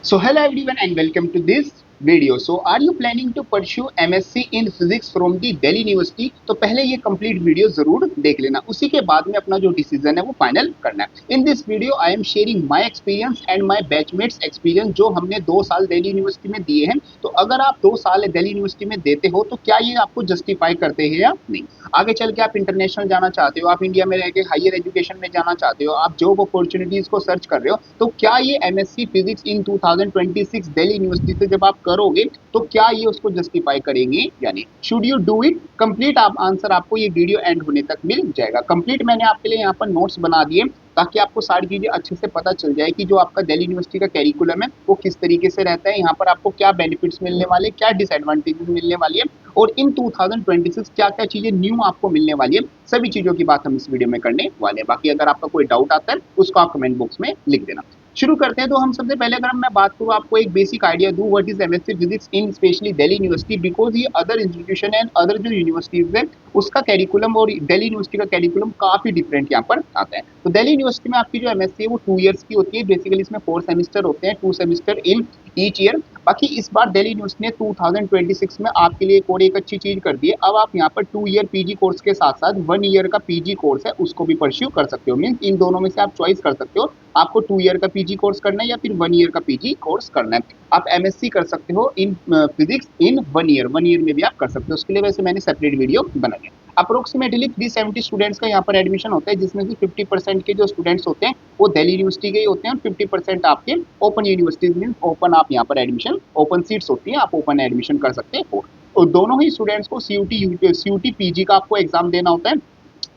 So hello everyone and welcome to this video. So are you planning to pursue MSc in physics from the Delhi University? तो पहले ये complete video जरूर देख लेना, उसी के बाद में अपना जो डिसीजन है वो फाइनल करना है। In this video I am sharing my experience and my batchmates experience जो हमने 2 साल दिल्ली यूनिवर्सिटी में दिए हैं। तो अगर आप 2 साल दिल्ली यूनिवर्सिटी में देते हो तो क्या ये आपको जस्टिफाई करते हैं या नहीं। आगे चल के आप इंटरनेशनल जाना चाहते हो, आप इंडिया में रह के हायर एजुकेशन में जाना चाहते हो, आप जॉब अपॉर्चुनिटीज को सर्च कर रहे हो, तो क्या ये MSc physics in 2026 Delhi university से जब आप करोगे तो क्या ये उसको जस्टिफाई करेंगे या नहीं। Should you do it? Complete आप आंसर आपको ये वीडियो एंड होने तक मिल जाएगा। कंप्लीट मैंने आपके लिए यहाँ पर नोट्स बना दिए ताकि आपको सारी चीजें अच्छे से पता चल जाए कि जो आपका दिल्ली यूनिवर्सिटी का कैरिकुलम है वो किस तरीके से रहता है, यहाँ पर आपको क्या बेनिफिट्स मिलने वाले, क्या डिसएडवांटेजेस मिलने वाली है और इन 2026 क्या क्या चीजें न्यू आपको मिलने वाली है। सभी चीजों की बात हम इस वीडियो में करने वाले हैं। बाकी अगर आपका कोई डाउट आता है उसको आप कमेंट बॉक्स में लिख देना। शुरू करते हैं। तो हम सबसे पहले अगर मैं बात करूँ, आपको एक बेसिक आइडिया दूं what is MSc physics in specially Delhi university, because ये अदर इंस्टीट्यूशन एंड अदर जो यूनिवर्सिटीज है उसका कैरिकुलम और दिल्ली यूनिवर्सिटी का कैरिकुलम काफी डिफरेंट यहाँ पर आता है। तो दिल्ली यूनिवर्सिटी में आपकी जो एमएससी है वो 2 इयर्स की होती है। बेसिकली इसमें 4 सेमेस्टर होते हैं, 2 सेमेस्टर इन ईच ईयर। बाकी इस बार दिल्ली यूनिवर्सिटी ने 2026 में आपके लिए एक अच्छी चीज कर दी है। अब आप यहाँ पर 2 ईयर पीजी कोर्स के साथ साथ 1 ईयर का पीजी कोर्स है उसको भी परस्यू कर सकते हो। मीन इन दोनों में से आप चॉइस कर सकते हो, आपको 2 ईयर का पीजी कोर्स करना है या फिर 1 ईयर का पीजी कोर्स करना है। आप एमएससी कर सकते हो इन फिजिक्स इन 1 ईयर में भी आप कर सकते हो। उसके लिए वैसे मैंने सेपरेट वीडियो बनाई है। अप्रोक्सीमेटली 370 स्टूडेंट्स का यहाँ पर एडमिशन होता है, जिसमें से 50% के जो स्टूडेंट्स होते हैं वो दिल्ली यूनिवर्सिटी के ही होते हैं और 50% आपके ओपन यूनिवर्सिटीज मीन ओपन, आप यहाँ पर एडमिशन ओपन सीट्स होती हैं, आप ओपन एडमिशन कर सकते हो। और दोनों ही स्टूडेंट्स को सीयूटी पीजी का आपको एग्जाम देना होता है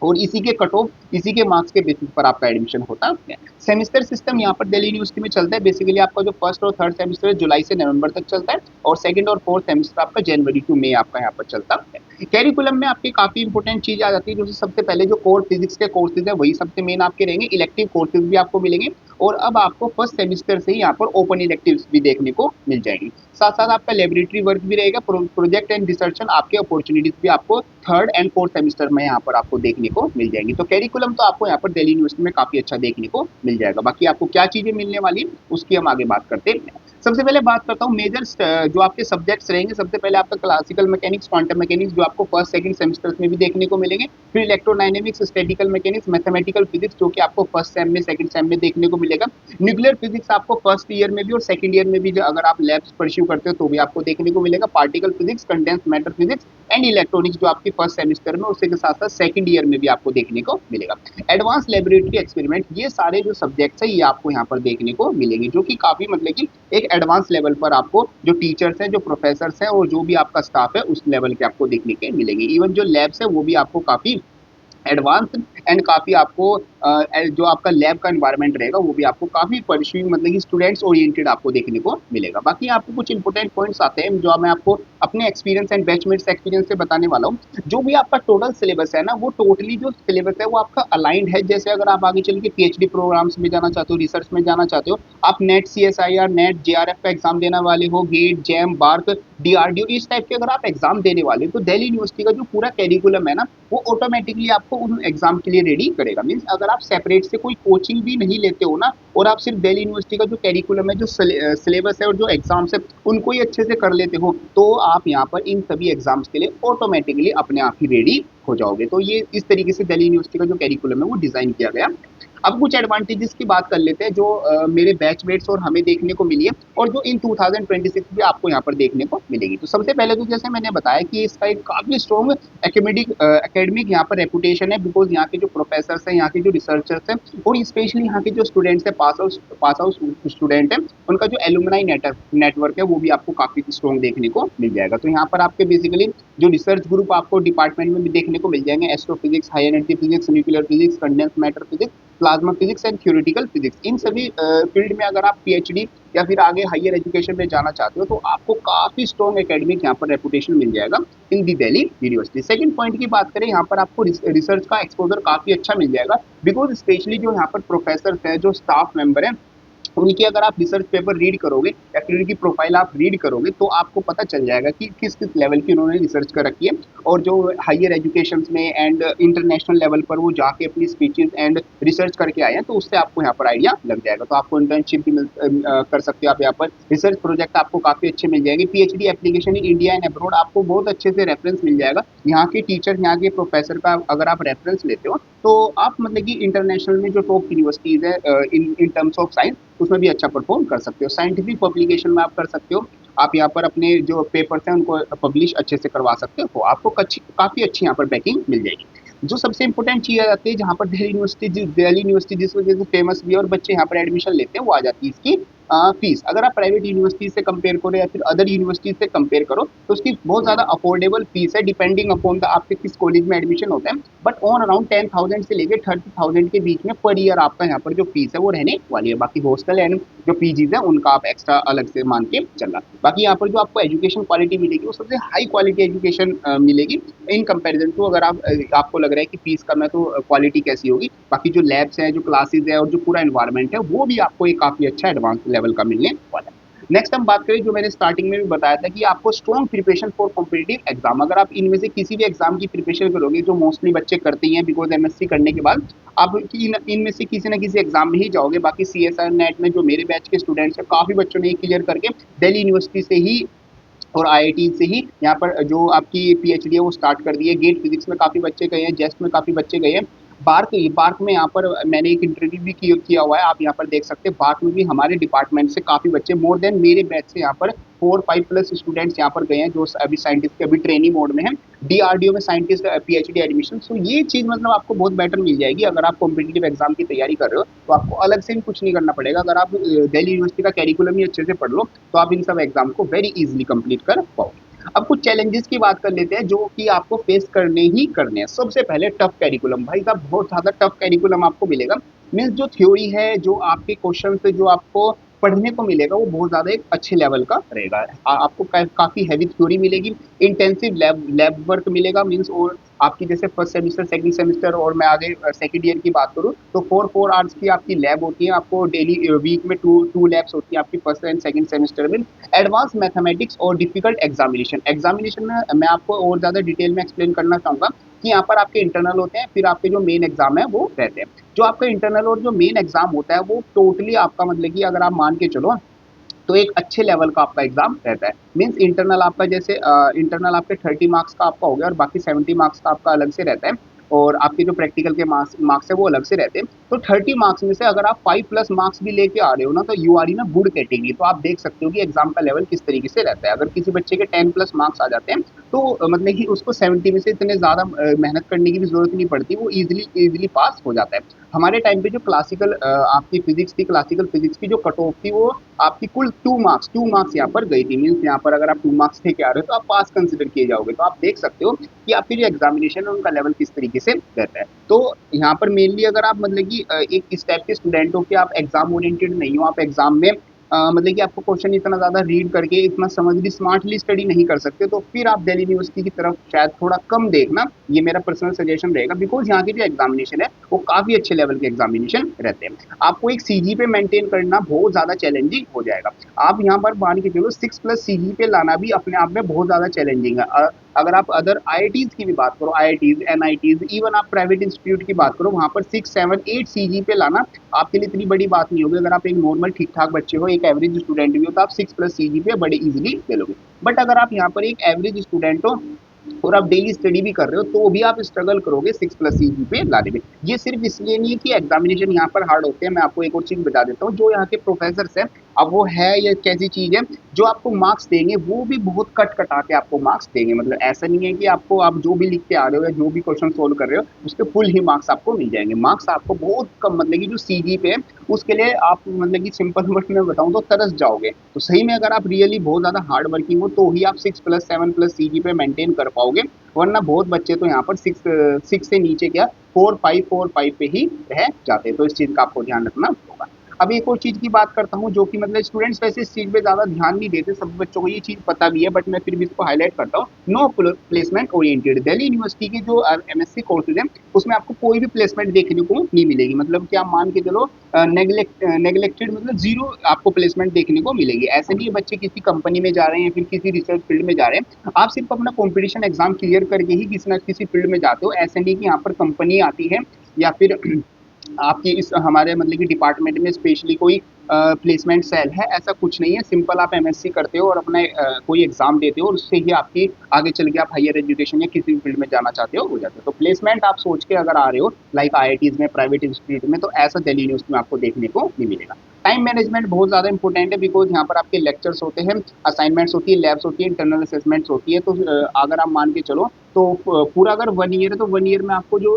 और इसी के कट ऑफ, इसी के मार्क्स के बेसिस पर आपका एडमिशन होता है। सेमेस्टर सिस्टम यहाँ पर दिल्ली यूनिवर्सिटी में चलता है। बेसिकली आपका जो फर्स्ट और थर्ड सेमेस्टर जुलाई से नवंबर तक चलता है और सेकंड और फोर्थ सेमेस्टर आपका जनवरी टू मई आपका यहाँ पर चलता है। कैरिकुलम में आपकी काफी इंपॉर्टेंट चीज आ जाती है, जो सबसे पहले जो कोर फिजिक्स के कोर्सेज है वही सबसे मेन आपके रहेंगे। इलेक्टिव कोर्सेज भी आपको मिलेंगे और अब आपको फर्स्ट सेमेस्टर से ही यहाँ पर ओपन इलेक्टिव्स भी देखने को मिल जाएंगी। साथ साथ आपका लेबोरेटरी वर्क भी रहेगा, प्रोजेक्ट एंड रिसर्च आपके अपॉर्चुनिटीज भी आपको थर्ड एंड फोर्थ सेमेस्टर में यहाँ पर आपको देखने को मिल जाएंगी। तो कैरिकुलम तो आपको यहाँ पर दिल्ली यूनिवर्सिटी में काफी अच्छा देखने को मिल जाएगा। बाकी आपको क्या चीजें मिलने वाली है उसकी हम आगे बात करते हैं। सबसे पहले बात करता हूँ मेजर जो आपके सब्जेक्ट्स रहेंगे। सबसे पहले आपका क्लासिकल मैकेनिक्स, क्वांटम मैकेनिक्स जो आपको फर्स्ट सेकंड सेमेस्टर्स में भी देखने को मिलेंगे। फिर electrodynamics, statistical mechanics, mathematical physics जो कि आपको फर्स्ट सेम में सेकंड सेम में देखने को मिलेगा। न्यूक्लियर फिजिक्स आपको फर्स्ट ईयर में भी और सेकंड ईयर में भी अगर आप लैब्स परस्यू करते हो तो भी आपको देखने को मिलेगा। Particle physics, condense matter physics and electronics जो आपकी फर्स्ट सेमेस्टर में, उसके साथ साथ सेकंड ईयर में भी आपको देखने को मिलेगा। एडवांस लेबोरेटरी एक्सपेरिमेंट, ये सारे जो सब्जेक्ट्स है ये आपको यहाँ पर देखने को मिलेंगे, जो कि काफी मतलब कि एक एडवांस लेवल पर आपको जो टीचर्स हैं, जो प्रोफेसर्स हैं और जो भी आपका स्टाफ है उस लेवल के आपको देखने के मिलेंगे। इवन जो लैब्स है वो भी आपको काफी एडवांस एंड काफी आपको जो आपका लैब का एनवायरनमेंट रहेगा वो भी आपको काफी परस्यूइंग मतलब कि स्टूडेंट्स ओरिएंटेड आपको देखने को मिलेगा। बाकी आपको कुछ इंपॉर्टेंट पॉइंट्स आते हैं जो मैं आपको अपने एक्सपीरियंस एंड बैचमेट्स एक्सपीरियंस से बताने वाला हूँ। जो भी आपका टोटल सिलेबस है ना, वो टोटली जो सिलेबस है वो आपका अलाइंड है। जैसे अगर आप आगे चल के पीएचडी प्रोग्राम्स में जाना चाहते हो, रिसर्च में जाना चाहते हो, आप नेट CSIR, नेट JRF का एग्जाम देने वाले हो, गेट, जैम, बार्क, DRDO, इस टाइप के अगर आप एग्जाम देने वाले हो तो दिल्ली यूनिवर्सिटी का जो पूरा कैरिकुलम है ना वो ऑटोमेटिकली आपको उन एग्जाम के लिए रेडी करेगा। मीन्स अगर आप सेपरेट से कोई कोचिंग भी नहीं लेते हो ना और आप सिर्फ दिल्ली यूनिवर्सिटी का जो कैरिकुलम है, जो सिलेबस है और जो एग्जाम्स है उनको ही अच्छे से कर लेते हो तो आप यहाँ पर इन सभी एग्जाम्स के लिए ऑटोमेटिकली अपने आप ही रेडी हो जाओगे। तो ये इस तरीके से दिल्ली यूनिवर्सिटी का जो कैरिकुलम है वो डिजाइन किया गया। अब कुछ एडवांटेजेस की बात कर लेते हैं जो मेरे बैचमेट्स और हमें देखने को मिली है और जो इन 2026 भी आपको यहाँ पर देखने को मिलेगी। तो सबसे पहले तो जैसे मैंने बताया कि इसका एक काफी स्ट्रॉन्ग एकेडमिक यहाँ पर रेपुटेशन है, बिकॉज यहाँ के जो प्रोफेसर्स हैं, यहाँ के जो रिसर्चर्स हैं और स्पेशली यहाँ के जो स्टूडेंट्स हैं, पास आउट स्टूडेंट हैं, उनका जो एलुमनाई नेटवर्क है वो भी आपको काफी स्ट्रॉन्ग देखने को मिल जाएगा। तो यहाँ पर आपके बेसिकली जो रिसर्च ग्रुप आपको डिपार्टमेंट में भी देखने को मिल जाएंगे, astrophysics, high energy physics, nuclear physics, condense matter physics, plasma physics and theoretical physics. इन सभी फील्ड में अगर आप पीएचडी या फिर आगे हायर एजुकेशन में जाना चाहते हो तो आपको काफी स्ट्रॉन्ग एकेडमिक यहाँ पर रेपुटेशन मिल जाएगा इन दी दिल्ली यूनिवर्सिटी। सेकंड पॉइंट की बात करें, यहाँ पर आपको रिसर्च का एक्सपोजर काफी अच्छा मिल जाएगा, बिकॉज स्पेशली जो यहाँ पर प्रोफेसर हैं, जो स्टाफ मेंबर हैं, उनकी अगर आप रिसर्च पेपर रीड करोगे या फिर उनकी प्रोफाइल आप रीड करोगे तो आपको पता चल जाएगा कि किस किस लेवल की उन्होंने रिसर्च कर रखी है, और जो हायर एजुकेशन में एंड इंटरनेशनल लेवल पर वो जाके अपनी स्पीचेस एंड रिसर्च करके आए हैं, तो उससे आपको यहाँ पर आइडिया लग जाएगा। तो आपको इंटर्नशिप भी कर सकते हो आप यहाँ पर, रिसर्च प्रोजेक्ट आपको काफ़ी अच्छे मिल जाएंगे, PhD application in India and abroad आपको बहुत अच्छे से रेफरेंस मिल जाएगा। यहाँ के टीचर, यहाँ के प्रोफेसर का अगर आप रेफरेंस लेते हो तो आप मतलब कि इंटरनेशनल में जो टॉप यूनिवर्सिटीज़ है इन टर्म्स ऑफ साइंस, उसमें भी अच्छा परफॉर्म कर सकते हो। साइंटिफिक पब्लिकेशन में आप कर सकते हो, आप यहाँ पर अपने जो पेपर्स हैं उनको पब्लिश अच्छे से करवा सकते हो, आपको काफ़ी अच्छी यहाँ पर बैकिंग मिल जाएगी। जो सबसे इंपॉर्टेंट चीज़ आ जाती है, जहाँ पर दिल्ली यूनिवर्सिटी जिस वजह से फेमस भी है और बच्चे यहाँ पर एडमिशन लेते हैं, वो आ जाती है इसकी फीस। अगर आप प्राइवेट यूनिवर्सिटी से कंपेयर करो या फिर अदर यूनिवर्सिटी से कंपेयर करो तो उसकी बहुत ज़्यादा अफोर्डेबल फीस है, डिपेंडिंग अपॉन द आपके किस कॉलेज में एडमिशन होता है। बट ऑन अराउंड 10,000 से लेकर 30,000 के बीच में पर ईयर आपका यहाँ पर जो फीस है वो रहने वाली है। बाकी हॉस्टल एंड जो पीजीज है उनका आप एक्स्ट्रा अलग से मान के चलना। बाकी यहाँ पर जो आपको एजुकेशन क्वालिटी मिलेगी वो सबसे हाई क्वालिटी एजुकेशन मिलेगी इन कंपैरिजन टू, अगर आपको लग रहा है कि फीस कम है तो क्वालिटी कैसी होगी। बाकी जो लैब्स है, जो क्लासेस है और जो पूरा एनवायरनमेंट है वो भी आपको एक काफ़ी अच्छा एडवांस लेवल का मिलने वाला है। नेक्स्ट हम बात करें, जो मैंने स्टार्टिंग में भी बताया था कि आपको strong preparation for competitive exam, अगर आप इनमें से किसी भी एग्जाम की प्रिपरेशन करोगे, जो मोस्टली बच्चे करते ही हैं बिकॉज एमएससी करने के बाद आप इनमें से किसी ना किसी एग्जाम में ही जाओगे। बाकी सीएसआर नेट में जो मेरे बैच के स्टूडेंट्स हैं, काफ़ी बच्चों ने क्लियर करके दिल्ली यूनिवर्सिटी से ही और आईआईटी से ही यहाँ पर जो आपकी पीएचडी है वो स्टार्ट कर दी है। गेट फिजिक्स में काफ़ी बच्चे गए हैं, जेस्ट में काफ़ी बच्चे गए हैं। बार्क में यहाँ पर मैंने एक इंटरव्यू भी किया हुआ है, आप यहाँ पर देख सकते हैं। बार्क में भी हमारे डिपार्टमेंट से काफ़ी बच्चे, मोर देन मेरे बैच से यहाँ पर 4-5+ स्टूडेंट्स यहाँ पर गए हैं जो अभी साइंटिस्ट के अभी ट्रेनिंग मोड में है। डीआरडीओ में साइंटिस्ट पीएचडी एडमिशन, सो ये चीज़ मतलब आपको बहुत बेटर मिल जाएगी। अगर आप कॉम्पिटिटिव एग्जाम की तैयारी कर रहे हो तो आपको अलग से कुछ नहीं करना पड़ेगा। अगर आप दिल्ली यूनिवर्सिटी का कैरिकुलम ही अच्छे से पढ़ लो तो आप इन सब एग्जाम को वेरी इजीली कंप्लीट कर पाओगे। अब कुछ चैलेंजेस की बात कर लेते हैं जो कि आपको फेस करने ही करने हैं। सबसे पहले टफ कैरिकुलम, भाई साहब बहुत ज़्यादा टफ कैरिकुलम आपको मिलेगा। मीन्स जो थ्योरी है, जो आपके क्वेश्चन से जो आपको पढ़ने को मिलेगा वो बहुत ज़्यादा एक अच्छे लेवल का रहेगा। आपको काफ़ी हैवी थ्योरी मिलेगी, इंटेंसिव लैब वर्क मिलेगा। मीन्स और आपकी जैसे फर्स्ट सेमिस्टर, सेकंड सेमिस्टर और मैं आगे सेकंड ईयर की बात करूँ तो 4 आवर्स की आपकी लैब होती है। आपको डेली वीक में टू लैब्स होती है आपकी फर्स्ट एंड सेकंड सेमिस्टर में। एडवांस मैथमेटिक्स और डिफिकल्ट एग्जामिनेशन में मैं आपको और ज़्यादा डिटेल में एक्सप्लेन करना चाहूँगा कि यहाँ पर आपके इंटरनल होते हैं, फिर आपके जो मेन एग्जाम है वो रहते हैं। जो आपका इंटरनल और जो मेन एग्जाम होता है वो टोटली आपका मतलब कि अगर आप मान के चलो तो एक अच्छे लेवल का आपका एग्जाम रहता है। मीन्स इंटरनल आपका जैसे इंटरनल आपके 30 मार्क्स का आपका हो गया और बाकी 70 मार्क्स का आपका अलग से रहता है, और आपके जो प्रैक्टिकल के मार्क्स है वो अलग से रहते हैं। तो 30 मार्क्स में से अगर आप 5+ मार्क्स भी लेके आ रहे हो ना तो you are in a good category. तो आप देख सकते हो कि एग्जाम का लेवल किस तरीके से रहता है। अगर किसी बच्चे के 10+ मार्क्स आ जाते हैं तो मतलब कि उसको 70 में से इतने ज़्यादा मेहनत करने की भी जरूरत नहीं पड़ती, वो इजीली पास हो जाता है। हमारे टाइम पे जो क्लासिकल आपकी फिजिक्स थी, क्लासिकल फिजिक्स की जो कट ऑफ थी वो आपकी कुल 2 मार्क्स यहाँ पर गई थी। मीन्स यहाँ पर अगर आप 2 मार्क्स लेके आ रहे हो तो आप पास कंसिडर किए जाओगे। तो आप देख सकते हो कि आपकी जो एग्जामिनेशन है उनका लेवल किस तरीके से रहता है। तो यहाँ पर मेनली अगर आप मतलब कि एक इस टाइप के स्टूडेंट हो कि आप एग्जाम ओरिएंटेड नहीं हो, आप एग्जाम में मतलब कि आपको क्वेश्चन इतना ज़्यादा रीड करके इतना समझली स्मार्टली स्टडी नहीं कर सकते, तो फिर आप दिल्ली यूनिवर्सिटी की तरफ शायद थोड़ा कम देखना, ये मेरा पर्सनल सजेशन रहेगा। बिकॉज यहाँ की जो एग्जामिनेशन है वो काफ़ी अच्छे लेवल के एग्जामिनेशन रहते हैं। आपको एक सीजी पे मेंटेन करना बहुत ज़्यादा चैलेंजिंग हो जाएगा। आप यहाँ पर मान के चलो 6+ सीजी पे लाना भी अपने आप में बहुत ज़्यादा चैलेंजिंग है। अगर आप अदर आईआईटीज़ की भी बात करो, आईआईटीज़, एनआईटीज़, इवन आप प्राइवेट इंस्टीट्यूट की बात करो, वहाँ पर 6, 7, 8 सीजी पे लाना आपके लिए इतनी बड़ी बात नहीं होगी। अगर आप एक नॉर्मल ठीक-ठाक बच्चे हो, एक एवरेज स्टूडेंट भी हो, तो आप 6+ सीजी पे बड़े ईज़िली ले लोगे। बट अगर आप यहाँ पर एक एवरेज स्टूडेंट हो और आप डेली स्टडी भी कर रहे हो तो भी आप स्ट्रगल करोगे 6+ सीजी पे लाने में। ये सिर्फ इसलिए नहीं है कि एग्जामिनेशन यहाँ पर हार्ड होते हैं। मैं आपको एक और चीज़ बता देता हूँ, जो यहाँ के प्रोफेसर्स हैं, अब वो है या कैसी चीज़ है, जो आपको मार्क्स देंगे वो भी बहुत कट कटा के आपको मार्क्स देंगे। मतलब ऐसा नहीं है कि आपको आप जो भी लिखते आ रहे हो या जो भी क्वेश्चन सोल्व कर रहे हो उसके फुल ही मार्क्स आपको मिल जाएंगे। मार्क्स आपको बहुत कम, मतलब कि जो सीजी पे है उसके लिए आप मतलब कि सिंपल वर्ड में बताऊँ तो तरस जाओगे। तो सही में अगर आप रियली बहुत ज़्यादा हार्ड वर्किंग हो तो ही आप 6+7+ सीजी पे मेंटेन कर पाओगे, वरना बहुत बच्चे तो यहाँ पर 6 से नीचे क्या 4-5 पे ही रह जाते हैं। तो इस चीज़ का आपको ध्यान रखना होगा। अब एक और चीज़ की बात करता हूँ जो कि मतलब स्टूडेंट्स वैसे इस चीज़ पे ज़्यादा ध्यान नहीं देते, सब बच्चों को ये चीज़ पता भी है, बट मैं फिर भी इसको हाईलाइट करता हूँ। No placement oriented Delhi university के जो एमएससी कोर्सेज हैं उसमें आपको कोई भी प्लेसमेंट देखने को नहीं मिलेगी। मतलब कि आप मान के चलो नेग्लेक्टेड मतलब जीरो आपको प्लेसमेंट देखने को मिलेगी। ऐसे नहीं है बच्चे किसी कंपनी में जा रहे हैं या फिर किसी रिसर्च फील्ड में जा रहे हैं, आप सिर्फ अपना कंपटीशन एग्जाम क्लियर करके ही किसी ना किसी फील्ड में जाते हो। ऐसे नहीं कि यहाँ पर कंपनी आती है या फिर आपकी इस हमारे मतलब कि डिपार्टमेंट में स्पेशली कोई प्लेसमेंट सेल है, ऐसा कुछ नहीं है। सिंपल आप एमएससी करते हो और अपना कोई एग्जाम देते हो और उससे ही आपकी आगे चल के आप हायर एजुकेशन या किसी भी फील्ड में जाना चाहते हो जाते हो। तो प्लेसमेंट आप सोच के अगर आ रहे हो लाइक आईआईटीज में, प्राइवेट इंस्टीट्यूट में, तो ऐसा दिल्ली यूनिवर्सिटी में आपको देखने को नहीं मिलेगा। टाइम मैनेजमेंट बहुत ज़्यादा इंपॉर्टेंट है बिकॉज यहाँ पर आपके लेक्चर्स होते हैं, असाइनमेंट्स होती है, लैब्स होती है, इंटरनल असेसमेंट्स होती है। तो अगर आप मान के चलो तो पूरा अगर 1 ईयर है तो 1 ईयर में आपको जो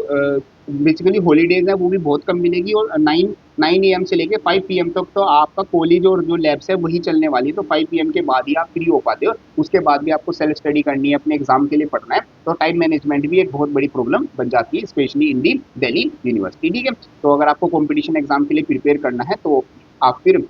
बेसिकली हॉलीडेज है वो भी बहुत कम मिलेगी। और 9 AM से लेके 5 PM तक तो आपका कॉलेज और जो लैब्स है वही चलने वाली है। तो 5 PM के बाद ही आप फ्री हो पाते हो, उसके बाद भी आपको सेल्फ स्टडी करनी है, अपने एग्जाम के लिए पढ़ना है। तो टाइम मैनेजमेंट भी एक बहुत बड़ी प्रॉब्लम बन जाती है specially in the Delhi university. ठीक है, तो अगर आपको कॉम्पिटिशन एग्जाम के लिए प्रिपेयर करना है तो आप फिर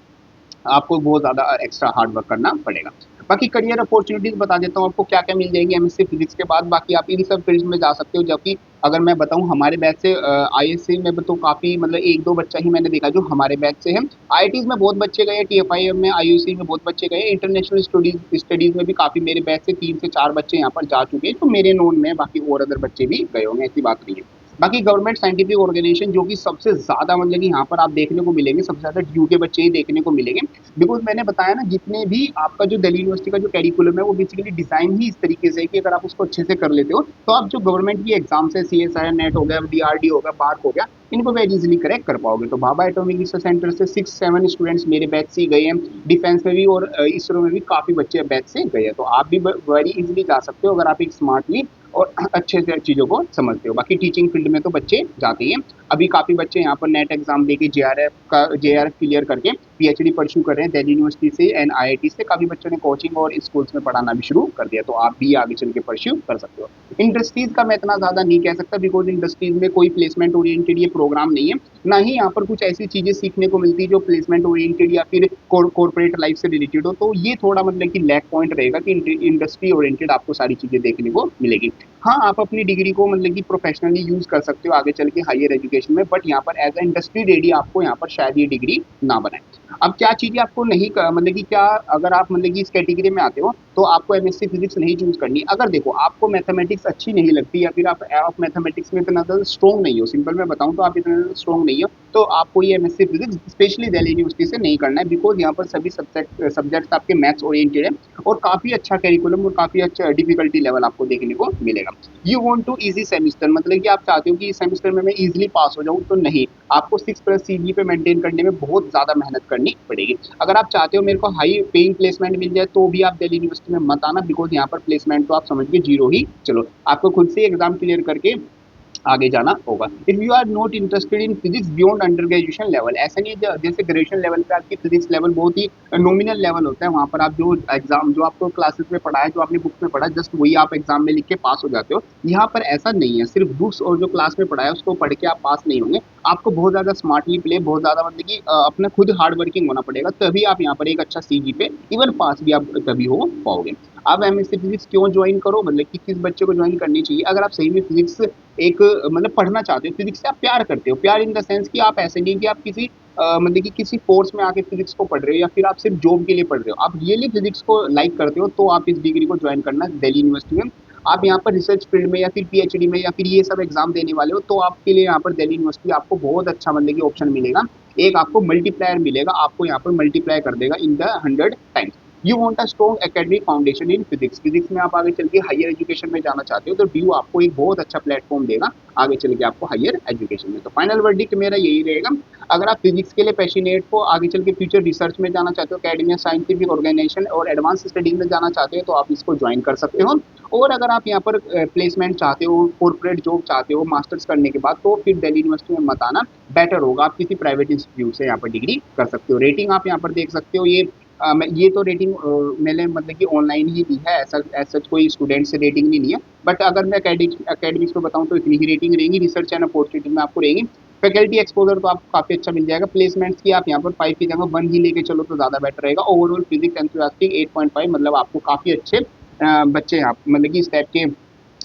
आपको बहुत ज़्यादा एक्स्ट्रा हार्ड वर्क करना पड़ेगा। बाकी करियर अपॉर्चुनिटीज़ बता देता हूँ आपको क्या क्या मिल जाएंगी एमएससी फिजिक्स के बाद। बाकी आप इन सब फील्ड्स में जा सकते हो, जबकि अगर मैं बताऊँ हमारे बैच से आईएससी में तो काफ़ी मतलब एक दो बच्चा ही मैंने देखा जो हमारे बैच से है। आईआईटीज़ में बहुत बच्चे गए, टीएफआईएम में, आईयूसी में बहुत बच्चे गए, इंटरनेशनल स्टडीज़ में भी काफ़ी मेरे बैच से 3 से 4 बच्चे यहाँ पर जा चुके हैं, तो मेरे नोन में बाकी और अदर बच्चे भी गए होंगे, ऐसी बात नहीं है। बाकी गवर्नमेंट साइंटिफिक ऑर्गेनाइजेशन जो कि सबसे ज़्यादा मतलब कि यहाँ पर आप देखने को मिलेंगे, सबसे ज़्यादा ड्यू के बच्चे ही देखने को मिलेंगे। बिकॉज मैंने बताया ना, जितने भी आपका जो दिल्ली यूनिवर्सिटी का जो कैरिकुलम है वो बेसिकली डिजाइन ही इस तरीके से है कि अगर आप उसको अच्छे से कर लेते हो तो आप जो गवर्नमेंट की एग्जाम्स है, सीएसआई नेट हो गया, डीआरडी हो गया, बार्क हो गया, इनको वेरी इजीली क्रैक कर पाओगे। तो भाभा एटॉमिक रिसर्च सेंटर से 6-7 स्टूडेंट्स मेरे बैच से गए हैं, डिफेंस में भी और इसरो में भी काफ़ी बच्चे बैच से गए हैं। तो आप भी वेरी इजीली जा सकते हो अगर आप एक स्मार्टली और अच्छे से चीज़ों को समझते हो। बाकी टीचिंग फील्ड में तो बच्चे जाते ही हैं। अभी काफ़ी बच्चे यहाँ पर नेट एग्जाम देके जेआरएफ क्लियर करके पीएचडी परस्यू कर रहे हैं दिल्ली यूनिवर्सिटी से एंड आईआईटी से। काफ़ी बच्चों ने कोचिंग और स्कूल्स में पढ़ाना भी शुरू कर दिया, तो आप भी आगे चल के परस्यू कर सकते हो। इंडस्ट्रीज का मैं इतना ज़्यादा नहीं कह सकता बिकॉज इंडस्ट्रीज में कोई प्लेसमेंट ओरिएंटेड ये प्रोग्राम नहीं है, ना ही यहाँ पर कुछ ऐसी चीज़ें सीखने को मिलती है जो प्लेसमेंट ओरिएंटेड या फिर कॉर्पोरेट लाइफ से रिलेटेड हो। तो ये थोड़ा मतलब कि लैक पॉइंट रहेगा कि इंडस्ट्री ओरिएंटेड आपको सारी चीज़ें देखने को मिलेगी। हाँ, आप अपनी डिग्री को मतलब कि प्रोफेशनली यूज़ कर सकते हो आगे चल के हायर एजुकेशन में, बट यहाँ पर एज अ इंडस्ट्री रेडी आपको यहाँ पर शायद ये डिग्री ना बनाए। अब क्या चीज़ें आपको नहीं मतलब कि क्या, अगर आप मतलब कि इस कैटेगरी में आते हो तो आपको एमएससी फिजिक्स नहीं चूज करनी। अगर देखो आपको मैथमेटिक्स अच्छी नहीं लगती या फिर आप मैथमेटिक्स में इतना ज़्यादा स्ट्रॉन्ग नहीं हो, सिंपल मैं बताऊँ तो आप इतना ज़्यादा स्ट्रॉन्ग नहीं हो, तो आपको ये MSc physics specially Delhi university से नहीं करना है। बिकॉज यहाँ पर सभी सब्जेक्ट्स आपके मैथ्स ओरिएंटेड है और काफ़ी अच्छा करिकुलम और काफ़ी अच्छा डिफिकल्टी लेवल आपको देखने को मिलेगा। You want to easy semester, मतलब कि आप चाहते हो कि इस सेमिस्टर में मैं इजीली पास हो जाऊँ, तो नहीं, आपको 6+ सीजी पे मेंटेन करने में बहुत ज़्यादा मेहनत करनी पड़ेगी। अगर आप चाहते हो मेरे को हाई पेइंग प्लेसमेंट मिल जाए तो भी आप दिल्ली यूनिवर्सिटी में मत आना, बिकॉज यहाँ पर प्लेसमेंट तो आप समझ के जीरो ही चलो, आपको खुद से एग्जाम क्लियर करके आगे जाना होगा। If you are not interested in physics beyond under graduation level, ऐसा नहीं है जैसे ग्रेजुएशन लेवल पे आपकी फिजिक्स लेवल बहुत ही नॉमिनल लेवल होता है, वहाँ पर आप जो एग्जाम जो आपको क्लासेस में पढ़ा है, जो आपने बुक्स में पढ़ा है, जस्ट वही आप एग्जाम में लिख के पास हो जाते हो। यहाँ पर ऐसा नहीं है, सिर्फ बुक्स और जो क्लास में पढ़ा है उसको पढ़ के आप पास नहीं होंगे। आपको बहुत ज़्यादा स्मार्टली प्ले, बहुत ज़्यादा मतलब कि अपना खुद हार्ड वर्किंग होना पड़ेगा, तभी आप यहाँ पर एक अच्छा सीजी पे इवन पास भी आप तभी हो पाओगे। आप एमएससी फिजिक्स क्यों ज्वाइन करो, मतलब कि किस बच्चे को ज्वाइन करनी चाहिए, अगर आप सही में फिजिक्स एक मतलब पढ़ना चाहते हो, फिजिक्स से आप प्यार करते हो, प्यार इन द सेंस कि आप ऐसे नहीं कि आप किसी मतलब कि किसी कोर्स में आके फिजिक्स को पढ़ रहे हो या फिर आप सिर्फ जॉब के लिए पढ़ रहे हो, आप रियली फिजिक्स को लाइक करते हो, तो आप इस डिग्री को ज्वाइन करना दिल्ली यूनिवर्सिटी में। आप यहाँ पर रिसर्च फील्ड में या फिर पीएचडी में या फिर ये सब एग्जाम देने वाले हो, तो आपके लिए यहाँ पर दिल्ली यूनिवर्सिटी आपको बहुत अच्छा मतलब कि ऑप्शन मिलेगा। एक आपको मल्टीप्लायर मिलेगा, आपको यहाँ पर मल्टीप्लाई कर देगा in the 100 times. You want a strong academic foundation in physics, physics में आप आगे चल के हायर एजुकेशन में जाना चाहते हो, तो ड्यू आपको एक बहुत अच्छा प्लेटफॉर्म देगा आगे चल के आपको हायर एजुकेशन में। तो फाइनल वर्डिक्ट मेरा यही रहेगा, अगर आप फिजिक्स के लिए पैशनेट हो, आगे चल के फ्यूचर रिसर्च में जाना चाहते हो, एकेडमिया साइंटिफिक ऑर्गेनाइजेशन और एडवांस स्टडीज में जाना चाहते हो, तो आप इसको ज्वाइन कर सकते हो। और अगर आप यहाँ पर प्लेसमेंट चाहते हो, कॉर्पोरेट जॉब चाहते हो मास्टर्स करने के बाद, तो फिर दिल्ली यूनिवर्सिटी में मत आना, बेटर होगा आप किसी प्राइवेट इंस्टीट्यूट से यहाँ पर डिग्री कर सकते हो। रेटिंग आप यहाँ पर देख सकते हो, ये तो रेटिंग मैंने मतलब कि ऑनलाइन ही दी है, ऐसा ऐसा कोई स्टूडेंट से रेटिंग नहीं ली है, बट अगर मैं एकेडमिक्स में बताऊँ तो इतनी ही रेटिंग रहेंगी, रिसर्च एंड अपॉर्चुनिटी में आपको रहेंगी फैकल्टी एक्सपोजर तो आपको काफ़ी अच्छा मिल जाएगा। प्लेसमेंट्स की आप यहाँ पर 5 की जगह 1 ही लेके चलो तो ज़्यादा बेटर रहेगा। ओवरऑल फिजिक्स एंथुसियास्टिक 8.5 मतलब आपको काफ़ी अच्छे बच्चे आप मतलब कि इस टाइप के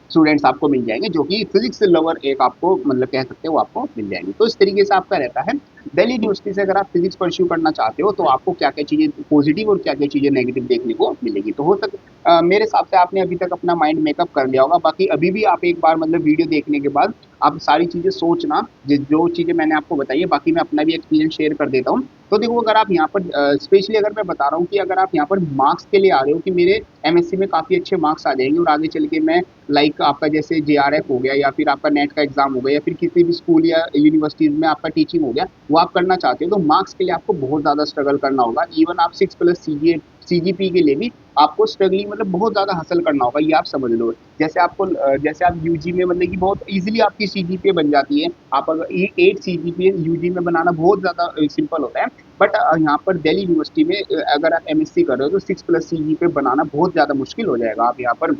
स्टूडेंट्स आपको मिल जाएंगे जो कि फिजिक्स लवर एक आपको मतलब कह सकते हो वो आपको मिल जाएंगे। तो इस तरीके से आपका रहता है। दिल्ली यूनिवर्सिटी से अगर आप फिजिक्स परस्यू करना चाहते हो तो आपको क्या क्या चीज़ें पॉजिटिव और क्या क्या चीज़ें नेगेटिव देखने को मिलेगी। तो हो मेरे हिसाब से आपने अभी तक अपना माइंड मेकअप कर लिया होगा। बाकी अभी भी आप एक बार मतलब वीडियो देखने के बाद आप सारी चीज़ें सोचना जो चीज़ें मैंने आपको बताई है। बाकी मैं अपना भी एक्सपीरियंस शेयर कर देता हूँ। तो देखो अगर आप यहाँ पर स्पेशली अगर मैं बता रहा हूँ कि अगर आप यहाँ पर मार्क्स के लिए आ रहे हो कि मेरे एमएससी में काफ़ी अच्छे मार्क्स आ जाएंगे और आगे चल के मैं लाइक आपका जैसे जेआरएफ हो गया या फिर आपका नेट का एग्जाम हो गया या फिर किसी भी स्कूल या यूनिवर्सिटीज में आपका टीचिंग हो गया वो आप करना चाहते हो तो मार्क्स के लिए आपको बहुत ज़्यादा स्ट्रगल करना होगा। इवन आप 6+ सीजीपी के लिए भी आपको स्ट्रगलिंग मतलब बहुत ज़्यादा हासिल करना होगा। ये आप समझ लो जैसे आपको जैसे आप यूजी में मतलब कि बहुत इजीली आपकी सीजीपीए बन जाती है। आप अगर 8 सीजीपीए यूजी में बनाना बहुत ज़्यादा सिंपल होता है। बट यहाँ पर दिल्ली यूनिवर्सिटी में अगर आप एमएससी कर रहे हो तो 6+ सीजीपीए बनाना बहुत ज़्यादा मुश्किल हो जाएगा। आप यहाँ पर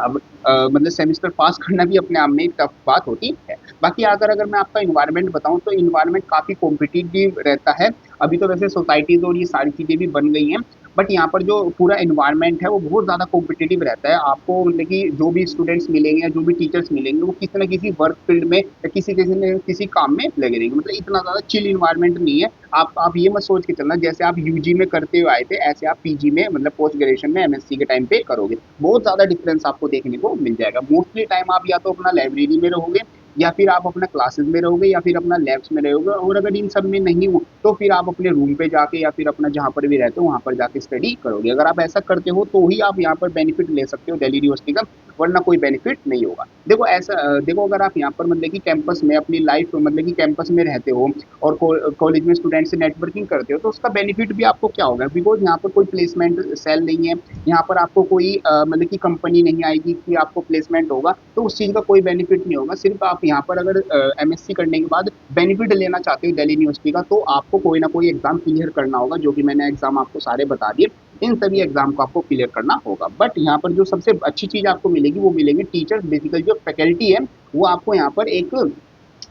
अब मतलब सेमेस्टर पास करना भी अपने आप में एक टफ बात होती है। बाकी अगर अगर मैं आपका इन्वायरमेंट बताऊँ तो इन्वायरमेंट काफ़ी कॉम्पिटिटिव रहता है। अभी तो वैसे सोसाइटीज़ और ये सारी चीज़ें भी बन गई हैं। बट यहाँ पर जो पूरा इन्वायरमेंट है वो बहुत ज़्यादा कॉम्पिटिटिव रहता है। आपको मतलब कि जो भी स्टूडेंट्स मिलेंगे या जो भी टीचर्स मिलेंगे वो किसी न किसी वर्क फील्ड में या किसी किसी न किसी काम में लगे रहेंगे। मतलब इतना ज़्यादा चिल इन्वायरमेंट नहीं है। आप ये मत सोच के चलना जैसे आप यूजी में करते हुए आए थे ऐसे आप पीजी में मतलब पोस्ट ग्रेजुएशन में एमएससी के टाइम पे करोगे। बहुत ज़्यादा डिफरेंस आपको देखने को मिल जाएगा। मोस्टली टाइम आप या तो अपना लाइब्रेरी में रहोगे या फिर आप अपना क्लासेस में रहोगे या फिर अपना लैब्स में रहोगे और अगर इन सब में नहीं हो तो फिर आप अपने रूम पे जाके या फिर अपना जहाँ पर भी रहते हो वहाँ पर जाके स्टडी करोगे। अगर आप ऐसा करते हो तो ही आप यहाँ पर बेनिफिट ले सकते हो दिल्ली यूनिवर्सिटी का, वरना कोई बेनिफिट नहीं होगा। देखो ऐसा देखो अगर आप यहाँ पर मतलब कि कैंपस में अपनी लाइफ मतलब कि कैंपस में रहते हो और कॉलेज में स्टूडेंट से नेटवर्किंग करते हो तो उसका बेनिफिट भी आपको क्या होगा बिकॉज यहाँ पर कोई प्लेसमेंट सेल नहीं है। यहाँ पर आपको कोई मतलब कि कंपनी नहीं आएगी कि आपको प्लेसमेंट होगा तो उस चीज़ का कोई बेनिफिट नहीं होगा। सिर्फ आप यहाँ पर अगर एमएससी करने के बाद बेनिफिट लेना चाहते हो दिल्ली यूनिवर्सिटी का तो आपको कोई ना कोई एग्जाम क्लियर करना होगा जो कि मैंने एग्जाम आपको सारे बता दिए। इन सभी एग्जाम को आपको क्लियर करना होगा। बट यहाँ पर जो सबसे अच्छी चीज़ आपको मिलेगी वो मिलेंगे टीचर्स। बेसिकली जो फैकल्टी है वो आपको यहाँ पर एक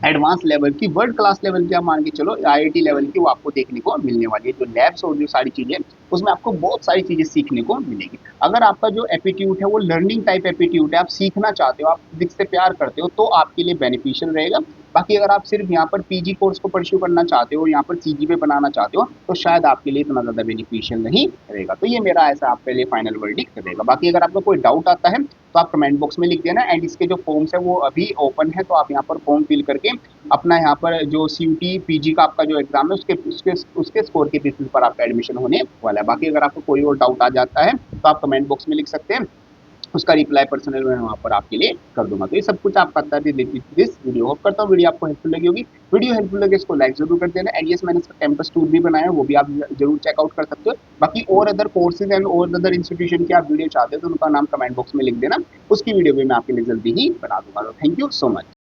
एडवांस लेवल की वर्ल्ड क्लास लेवल की आप मान के चलो आईआईटी लेवल की वो आपको देखने को मिलने वाली है। जो लैब्स और जो सारी चीज़ें उसमें आपको बहुत सारी चीज़ें सीखने को मिलेगी। अगर आपका जो एप्टीट्यूड है वो लर्निंग टाइप एप्टीट्यूड है, आप सीखना चाहते हो, आप फिजिक्स से प्यार करते हो तो आपके लिए बेनिफिशियल रहेगा। बाकी अगर आप सिर्फ यहाँ पर पीजी कोर्स को परस्यू करना चाहते हो यहाँ पर सीजीपीए बनाना चाहते हो तो शायद आपके लिए इतना ज़्यादा बेनिफिशियल नहीं रहेगा। तो ये मेरा ऐसा आपके लिए फाइनल वर्डिक्ट रहेगा। बाकी अगर आपको कोई डाउट आता है तो आप कमेंट बॉक्स में लिख देना। एंड इसके जो फॉर्म्स है वो अभी ओपन है तो आप यहाँ पर फॉर्म फिल करके अपना यहाँ पर जो सीयूटी पीजी का आपका जो एग्जाम है उसके स्कोर के बेसिस पर आपका एडमिशन होने वाला है। बाकी अगर आपको कोई और डाउट आ जाता है तो आप कमेंट बॉक्स में लिख सकते हैं, उसका रिप्लाई पर्सनल मैं वहाँ पर आपके लिए कर दूंगा। तो ये सब कुछ आप पता दिस वीडियो होप करता हूँ वीडियो आपको हेल्पफुल लगी होगी। वीडियो हेल्पफुल लगे इसको लाइक जरूर कर देना। एंड यस मैंने इसका कैंपस टूर भी बनाया है वो भी आप जरूर चेकआउट कर सकते हो। बाकी और अदर कोर्सेज एंड और अदर इंस्टीट्यूशन की आप वीडियो चाहते हो तो उनका नाम कमेंट बॉक्स में लिख देना, उसकी वीडियो भी मैं आपके लिए जल्दी ही बना दूंगा। तो थैंक यू सो मच।